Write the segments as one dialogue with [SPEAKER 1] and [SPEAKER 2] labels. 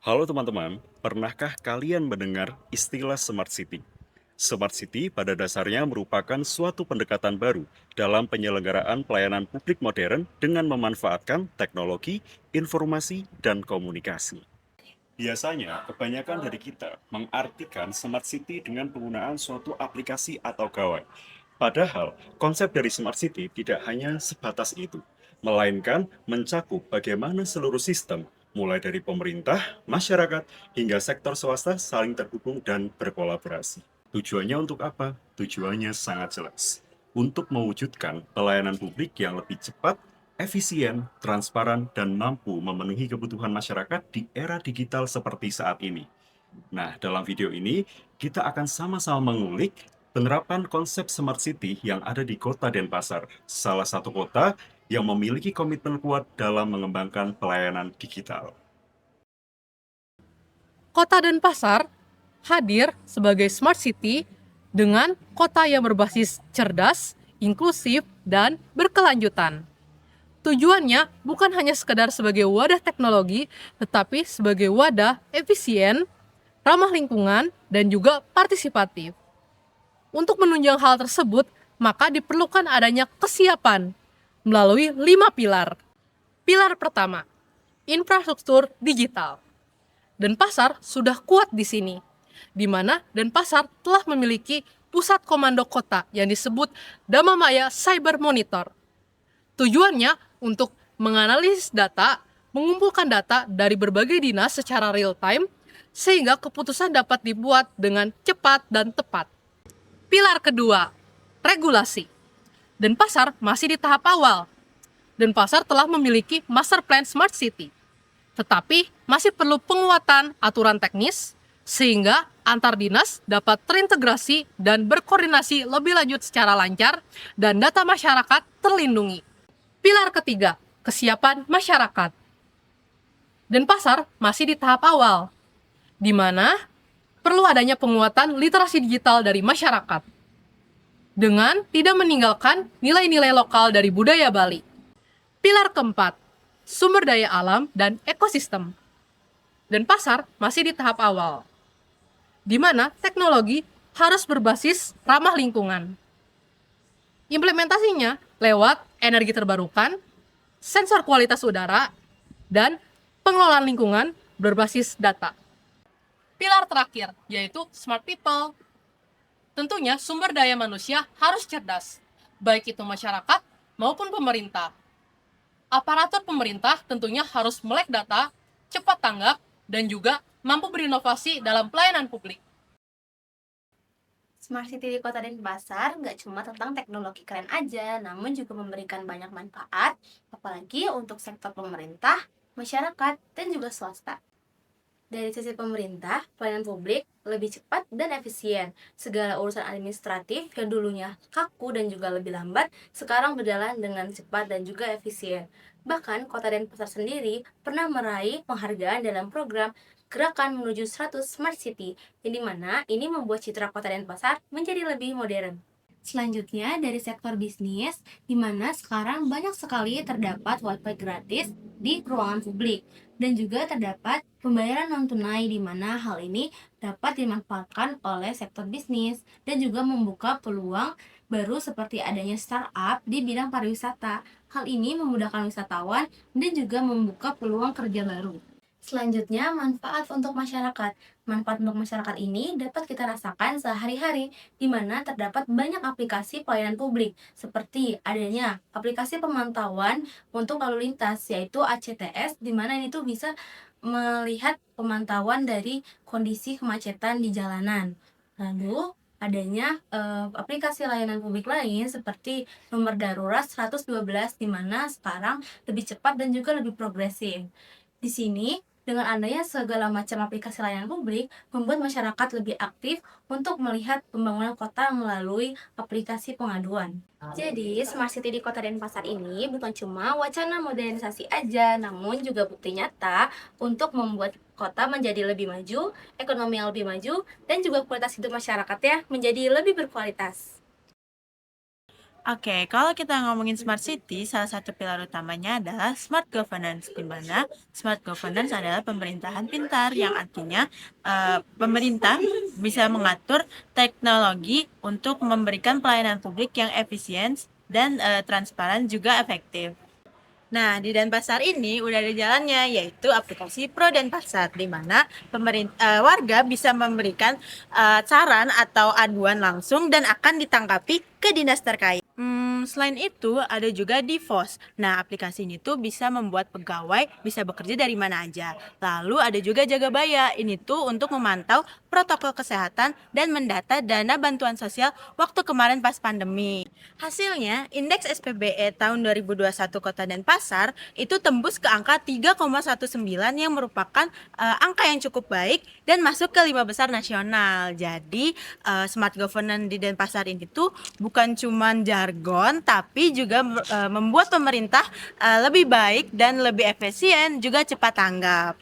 [SPEAKER 1] Halo teman-teman, pernahkah kalian mendengar istilah Smart City? Smart City pada dasarnya merupakan suatu pendekatan baru dalam penyelenggaraan pelayanan publik modern dengan memanfaatkan teknologi, informasi, dan komunikasi. Biasanya, kebanyakan dari kita mengartikan Smart City dengan penggunaan suatu aplikasi atau gawai. Padahal, konsep dari Smart City tidak hanya sebatas itu, melainkan mencakup bagaimana seluruh sistem, mulai dari pemerintah, masyarakat, hingga sektor swasta saling terhubung dan berkolaborasi. Tujuannya untuk apa? Tujuannya sangat jelas. Untuk mewujudkan pelayanan publik yang lebih cepat, efisien, transparan, dan mampu memenuhi kebutuhan masyarakat di era digital seperti saat ini. Nah, dalam video ini, kita akan sama-sama mengulik penerapan konsep Smart City yang ada di Kota Denpasar, salah satu kota yang memiliki komitmen kuat dalam mengembangkan pelayanan digital.
[SPEAKER 2] Kota Denpasar hadir sebagai smart city dengan kota yang berbasis cerdas, inklusif, dan berkelanjutan. Tujuannya bukan hanya sekedar sebagai wadah teknologi, tetapi sebagai wadah efisien, ramah lingkungan, dan juga partisipatif. Untuk menunjang hal tersebut, maka diperlukan adanya kesiapan melalui 5 pilar. Pilar pertama, infrastruktur digital. Denpasar sudah kuat di sini, di mana Denpasar telah memiliki pusat komando kota yang disebut Damamaya Cyber Monitor. Tujuannya untuk menganalisis data, mengumpulkan data dari berbagai dinas secara real time, sehingga keputusan dapat dibuat dengan cepat dan tepat. Pilar kedua, regulasi. Denpasar masih di tahap awal. Denpasar telah memiliki Master Plan Smart City, tetapi masih perlu penguatan aturan teknis sehingga antar dinas dapat terintegrasi dan berkoordinasi lebih lanjut secara lancar dan data masyarakat terlindungi. Pilar ketiga, kesiapan masyarakat. Denpasar masih di tahap awal, di mana perlu adanya penguatan literasi digital dari masyarakat dengan tidak meninggalkan nilai-nilai lokal dari budaya Bali. Pilar keempat, sumber daya alam dan ekosistem. Denpasar masih di tahap awal, di mana teknologi harus berbasis ramah lingkungan. Implementasinya lewat energi terbarukan, sensor kualitas udara, dan pengelolaan lingkungan berbasis data. Pilar terakhir yaitu smart people. Tentunya sumber daya manusia harus cerdas, baik itu masyarakat maupun pemerintah. Aparatur pemerintah tentunya harus melek data, cepat tanggap, dan juga mampu berinovasi dalam pelayanan publik.
[SPEAKER 3] Smart City di Kota Denpasar nggak cuma tentang teknologi keren aja, namun juga memberikan banyak manfaat, apalagi untuk sektor pemerintah, masyarakat, dan juga swasta. Dari sisi pemerintah, pelayanan publik lebih cepat dan efisien. Segala urusan administratif yang dulunya kaku dan juga lebih lambat, sekarang berjalan dengan cepat dan juga efisien. Bahkan, Kota Denpasar sendiri pernah meraih penghargaan dalam program Gerakan Menuju 100 Smart City, yang dimana ini membuat citra Kota Denpasar menjadi lebih modern. Selanjutnya, dari sektor bisnis, di mana sekarang banyak sekali terdapat wifi gratis di ruangan publik, dan juga terdapat pembayaran non-tunai di mana hal ini dapat dimanfaatkan oleh sektor bisnis dan juga membuka peluang baru seperti adanya startup di bidang pariwisata. Hal ini memudahkan wisatawan dan juga membuka peluang kerja baru. Selanjutnya, manfaat untuk masyarakat. Manfaat untuk masyarakat ini dapat kita rasakan sehari-hari, di mana terdapat banyak aplikasi pelayanan publik, seperti adanya aplikasi pemantauan untuk lalu lintas, yaitu ACTS, di mana itu bisa melihat pemantauan dari kondisi kemacetan di jalanan. Lalu, adanya aplikasi layanan publik lain seperti nomor darurat 112, di mana sekarang lebih cepat dan juga lebih progresif. Di sini, dengan adanya segala macam aplikasi layanan publik, membuat masyarakat lebih aktif untuk melihat pembangunan kota melalui aplikasi pengaduan. Jadi, Smart City di Kota Denpasar ini bukan cuma wacana modernisasi aja, namun juga bukti nyata untuk membuat kota menjadi lebih maju, ekonomi yang lebih maju, dan juga kualitas hidup masyarakatnya menjadi lebih berkualitas.
[SPEAKER 4] Oke, kalau kita ngomongin smart city, salah satu pilar utamanya adalah smart governance, di mana smart governance adalah pemerintahan pintar, yang artinya pemerintah bisa mengatur teknologi untuk memberikan pelayanan publik yang efisien dan transparan juga efektif. Nah, di Denpasar ini udah ada jalannya, yaitu aplikasi Pro Denpasar, di mana warga bisa memberikan saran atau aduan langsung dan akan ditanggapi ke dinas terkait. Selain itu, ada juga DiVos. Nah, aplikasi ini tuh bisa membuat pegawai bisa bekerja dari mana aja. Lalu ada juga Jagabaya. Ini tuh untuk memantau protokol kesehatan dan mendata dana bantuan sosial waktu kemarin pas pandemi. Hasilnya, indeks SPBE tahun 2021 Kota Denpasar itu tembus ke angka 3,19 yang merupakan angka yang cukup baik dan masuk ke 5 besar nasional. Jadi, smart governance di Denpasar ini tuh bukan cuman jargon, tapi juga membuat pemerintah lebih baik dan lebih efisien, juga cepat tanggap.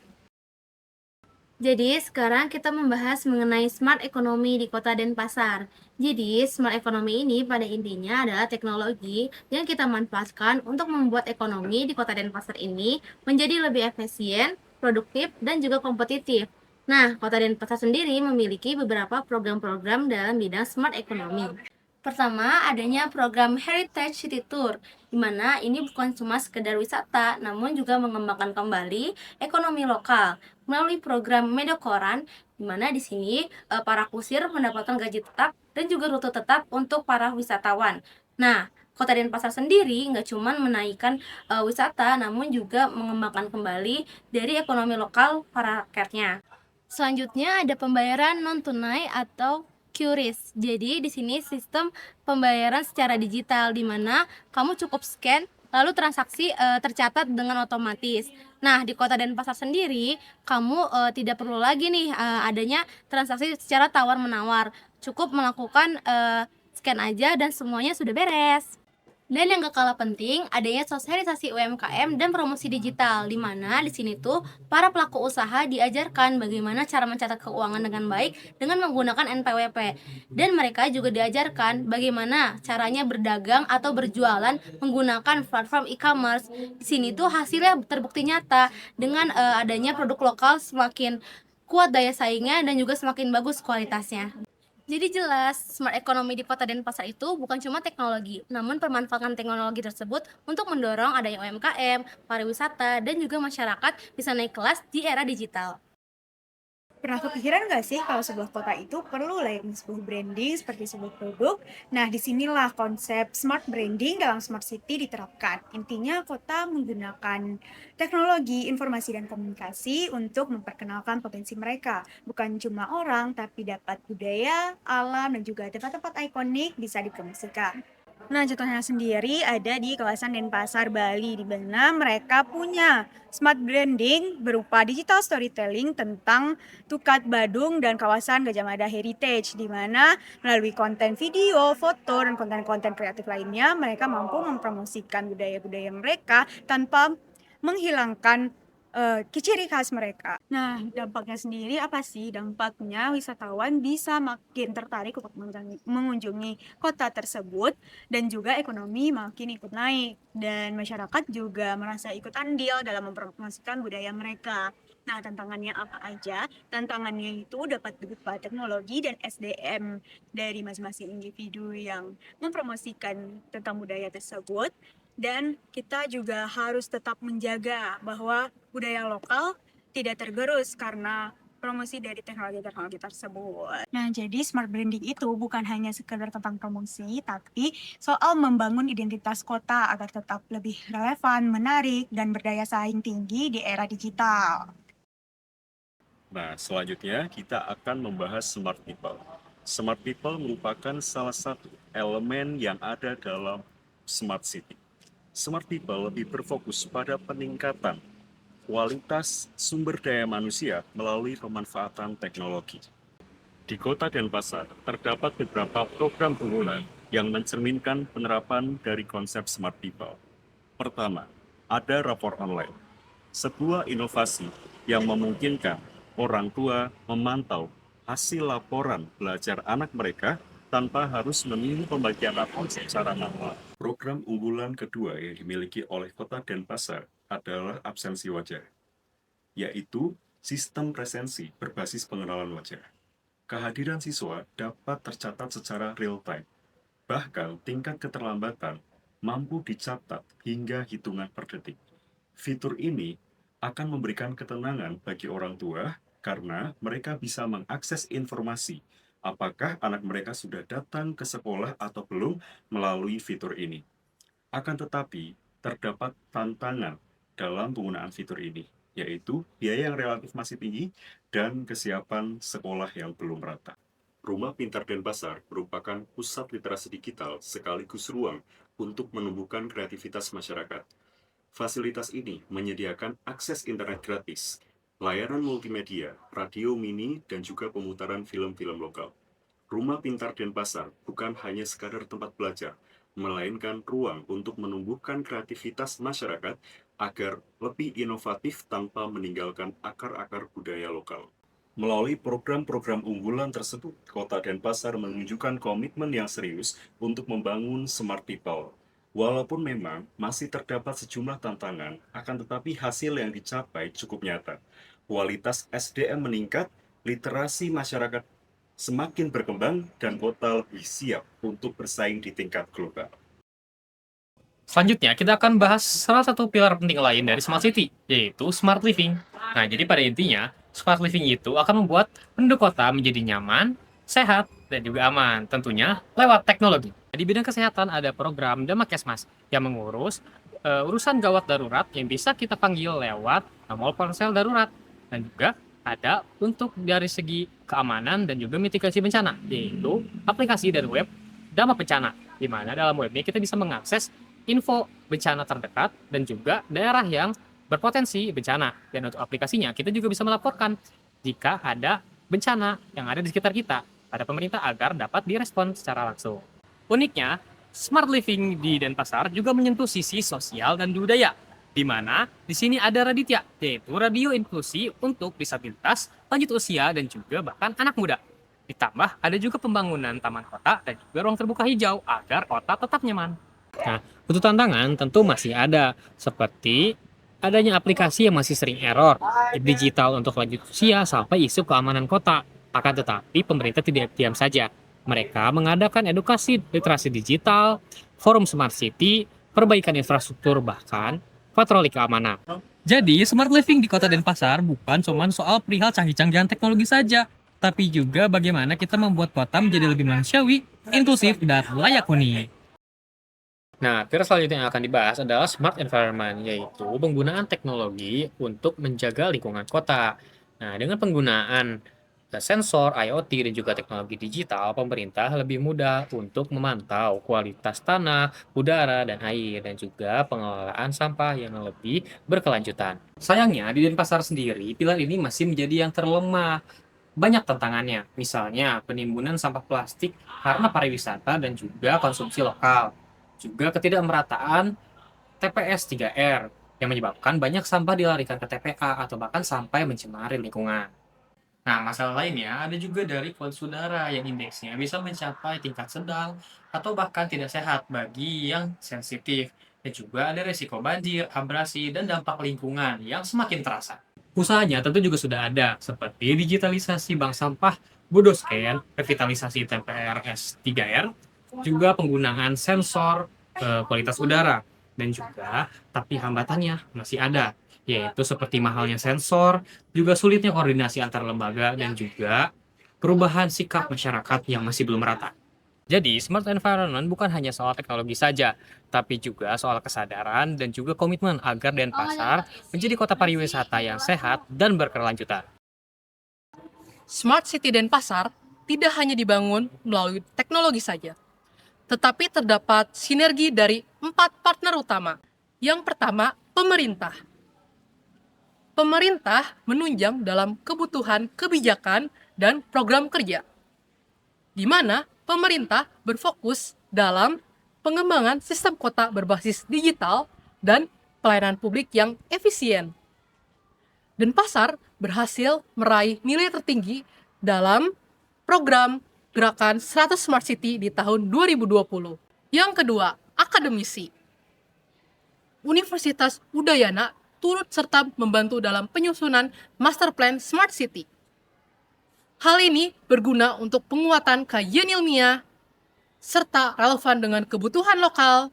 [SPEAKER 3] Jadi, sekarang kita membahas mengenai smart economy di Kota Denpasar. Jadi, smart economy ini pada intinya adalah teknologi yang kita manfaatkan untuk membuat ekonomi di Kota Denpasar ini menjadi lebih efisien, produktif, dan juga kompetitif. Nah, Kota Denpasar sendiri memiliki beberapa program-program dalam bidang smart economy. Pertama, adanya program Heritage City Tour, di mana ini bukan cuma sekedar wisata, namun juga mengembangkan kembali ekonomi lokal melalui program Medokoran, di mana di sini para kusir mendapatkan gaji tetap dan juga rute tetap untuk para wisatawan. Nah, Kota Denpasar sendiri nggak cuma menaikkan wisata, namun juga mengembangkan kembali dari ekonomi lokal para rakyatnya. Selanjutnya ada pembayaran non tunai atau QRIS. Jadi di sini sistem pembayaran secara digital di mana kamu cukup scan lalu transaksi tercatat dengan otomatis. Nah, di Kota Denpasar sendiri kamu tidak perlu lagi nih adanya transaksi secara tawar-menawar. Cukup melakukan scan aja dan semuanya sudah beres. Dan yang gak kalah penting, adanya sosialisasi UMKM dan promosi digital, di mana di sini tuh para pelaku usaha diajarkan bagaimana cara mencatat keuangan dengan baik dengan menggunakan NPWP. Dan mereka juga diajarkan bagaimana caranya berdagang atau berjualan menggunakan platform e-commerce. Di sini tuh hasilnya terbukti nyata dengan adanya produk lokal semakin kuat daya saingnya dan juga semakin bagus kualitasnya. Jadi jelas, smart economy di Kota Denpasar itu bukan cuma teknologi, namun pemanfaatan teknologi tersebut untuk mendorong adanya UMKM, pariwisata, dan juga masyarakat bisa naik kelas di era digital.
[SPEAKER 5] Pernah kepikiran nggak sih kalau sebuah kota itu perlu layaknya sebuah branding seperti sebuah produk? Nah, disinilah konsep smart branding dalam smart city diterapkan. Intinya kota menggunakan teknologi, informasi, dan komunikasi untuk memperkenalkan potensi mereka. Bukan cuma orang, tapi dapat budaya, alam, dan juga tempat-tempat ikonik bisa dipromosikan. Nah, contohnya sendiri ada di kawasan Denpasar, Bali, di mana mereka punya smart branding berupa digital storytelling tentang Tukat Badung dan kawasan Gajah Mada Heritage, di mana melalui konten video, foto, dan konten-konten kreatif lainnya, mereka mampu mempromosikan budaya-budaya mereka tanpa menghilangkan ciri khas mereka. Nah, dampaknya sendiri apa sih? Dampaknya wisatawan bisa makin tertarik untuk mengunjungi kota tersebut dan juga ekonomi makin ikut naik dan masyarakat juga merasa ikut andil dalam mempromosikan budaya mereka. Nah, tantangannya apa aja? Tantangannya itu dapat berupa teknologi dan SDM dari masing-masing individu yang mempromosikan tentang budaya tersebut. Dan kita juga harus tetap menjaga bahwa budaya lokal tidak tergerus karena promosi dari teknologi-teknologi tersebut. Nah, jadi smart branding itu bukan hanya sekedar tentang promosi, tapi soal membangun identitas kota agar tetap lebih relevan, menarik, dan berdaya saing tinggi di era digital.
[SPEAKER 1] Nah, selanjutnya kita akan membahas smart people. Smart people merupakan salah satu elemen yang ada dalam smart city. Smart people lebih berfokus pada peningkatan kualitas sumber daya manusia melalui pemanfaatan teknologi. Di Kota Denpasar, terdapat beberapa program unggulan yang mencerminkan penerapan dari konsep smart people. Pertama, ada rapor online, sebuah inovasi yang memungkinkan orang tua memantau hasil laporan belajar anak mereka tanpa harus memilih pembagian rapor secara manual. Program unggulan kedua yang dimiliki oleh Kota Denpasar adalah absensi wajah, yaitu sistem presensi berbasis pengenalan wajah. Kehadiran siswa dapat tercatat secara real-time, bahkan tingkat keterlambatan mampu dicatat hingga hitungan per detik. Fitur ini akan memberikan ketenangan bagi orang tua karena mereka bisa mengakses informasi apakah anak mereka sudah datang ke sekolah atau belum melalui fitur ini. Akan tetapi, terdapat tantangan dalam penggunaan fitur ini, yaitu biaya yang relatif masih tinggi dan kesiapan sekolah yang belum rata. Rumah Pintar Denpasar merupakan pusat literasi digital sekaligus ruang untuk menumbuhkan kreativitas masyarakat. Fasilitas ini menyediakan akses internet gratis, layanan multimedia, radio mini, dan juga pemutaran film-film lokal. Rumah Pintar Denpasar bukan hanya sekadar tempat belajar, melainkan ruang untuk menumbuhkan kreativitas masyarakat agar lebih inovatif tanpa meninggalkan akar-akar budaya lokal. Melalui program-program unggulan tersebut, Kota Denpasar menunjukkan komitmen yang serius untuk membangun smart people. Walaupun memang masih terdapat sejumlah tantangan, akan tetapi hasil yang dicapai cukup nyata. Kualitas SDM meningkat, literasi masyarakat semakin berkembang, dan kota lebih siap untuk bersaing di tingkat global.
[SPEAKER 6] Selanjutnya, kita akan bahas salah satu pilar penting lain dari Smart City, yaitu Smart Living. Nah, jadi pada intinya, Smart Living itu akan membuat penduduk kota menjadi nyaman, sehat, dan juga aman, tentunya lewat teknologi. Di bidang kesehatan ada program Damakesmas yang mengurus urusan gawat darurat yang bisa kita panggil lewat nomor ponsel darurat. Dan juga ada untuk dari segi keamanan dan juga mitigasi bencana, yaitu aplikasi dari web Dama Bencana, di mana dalam web ini kita bisa mengakses info bencana terdekat dan juga daerah yang berpotensi bencana. Dan untuk aplikasinya, kita juga bisa melaporkan jika ada bencana yang ada di sekitar kita pada pemerintah agar dapat direspon secara langsung. Uniknya, Smart Living di Denpasar juga menyentuh sisi sosial dan budaya, di mana di sini ada Raditya, yaitu radio inklusi untuk disabilitas, lanjut usia, dan juga bahkan anak muda. Ditambah ada juga pembangunan taman kota dan juga ruang terbuka hijau agar kota tetap nyaman. Nah, untuk tantangan tentu masih ada, seperti adanya aplikasi yang masih sering error, digital untuk lanjut usia, sampai isu keamanan kota. Akan tetapi pemerintah tidak diam saja. Mereka mengadakan edukasi literasi digital, forum Smart City, perbaikan infrastruktur, bahkan patroli keamanan. Jadi, Smart Living di Kota Denpasar bukan cuma soal perihal canggih-canggihan teknologi saja, tapi juga bagaimana kita membuat kota menjadi lebih manusiawi, inklusif, dan layak huni. Nah, pilar selanjutnya yang akan dibahas adalah Smart Environment, yaitu penggunaan teknologi untuk menjaga lingkungan kota. Nah, dengan penggunaan sensor, IoT, dan juga teknologi digital, pemerintah lebih mudah untuk memantau kualitas tanah, udara, dan air, dan juga pengelolaan sampah yang lebih berkelanjutan. Sayangnya, di Denpasar sendiri, pilar ini masih menjadi yang terlemah. Banyak tantangannya, misalnya penimbunan sampah plastik karena pariwisata dan juga konsumsi lokal. Juga ketidakmerataan TPS 3R yang menyebabkan banyak sampah dilarikan ke TPA atau bahkan sampai mencemari lingkungan. Nah, masalah lainnya ada juga dari kualitas udara yang indeksnya bisa mencapai tingkat sedang atau bahkan tidak sehat bagi yang sensitif. Dan juga ada resiko banjir, abrasi, dan dampak lingkungan yang semakin terasa. Usahanya tentu juga sudah ada, seperti digitalisasi bank sampah, Budoscan, revitalisasi TPRS 3R, juga penggunaan sensor kualitas udara. Dan juga, tapi hambatannya masih ada, yaitu seperti mahalnya sensor, juga sulitnya koordinasi antar lembaga, dan juga perubahan sikap masyarakat yang masih belum rata. Jadi, smart environment bukan hanya soal teknologi saja, tapi juga soal kesadaran dan juga komitmen agar Denpasar menjadi kota pariwisata yang sehat dan berkelanjutan.
[SPEAKER 2] Smart City Denpasar tidak hanya dibangun melalui teknologi saja, tetapi terdapat sinergi dari 4 partner utama. Yang pertama, pemerintah. Pemerintah menunjang dalam kebutuhan kebijakan dan program kerja, di mana pemerintah berfokus dalam pengembangan sistem kota berbasis digital dan pelayanan publik yang efisien. Denpasar berhasil meraih nilai tertinggi dalam program gerakan 100 Smart City di tahun 2020. Yang kedua, akademisi. Universitas Udayana turut serta membantu dalam penyusunan Master Plan Smart City. Hal ini berguna untuk penguatan kajian ilmiah, serta relevan dengan kebutuhan lokal,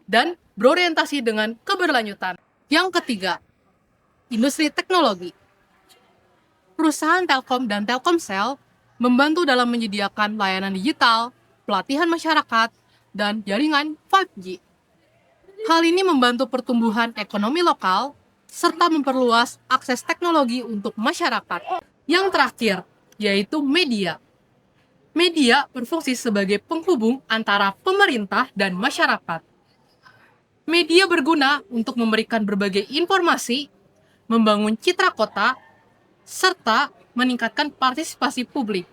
[SPEAKER 2] dan berorientasi dengan keberlanjutan. Yang ketiga, industri teknologi. Perusahaan Telkom dan Telkomsel membantu dalam menyediakan layanan digital, pelatihan masyarakat, dan jaringan 5G. Hal ini membantu pertumbuhan ekonomi lokal, serta memperluas akses teknologi untuk masyarakat. Yang terakhir, yaitu media. Media berfungsi sebagai penghubung antara pemerintah dan masyarakat. Media berguna untuk memberikan berbagai informasi, membangun citra kota, serta meningkatkan partisipasi publik.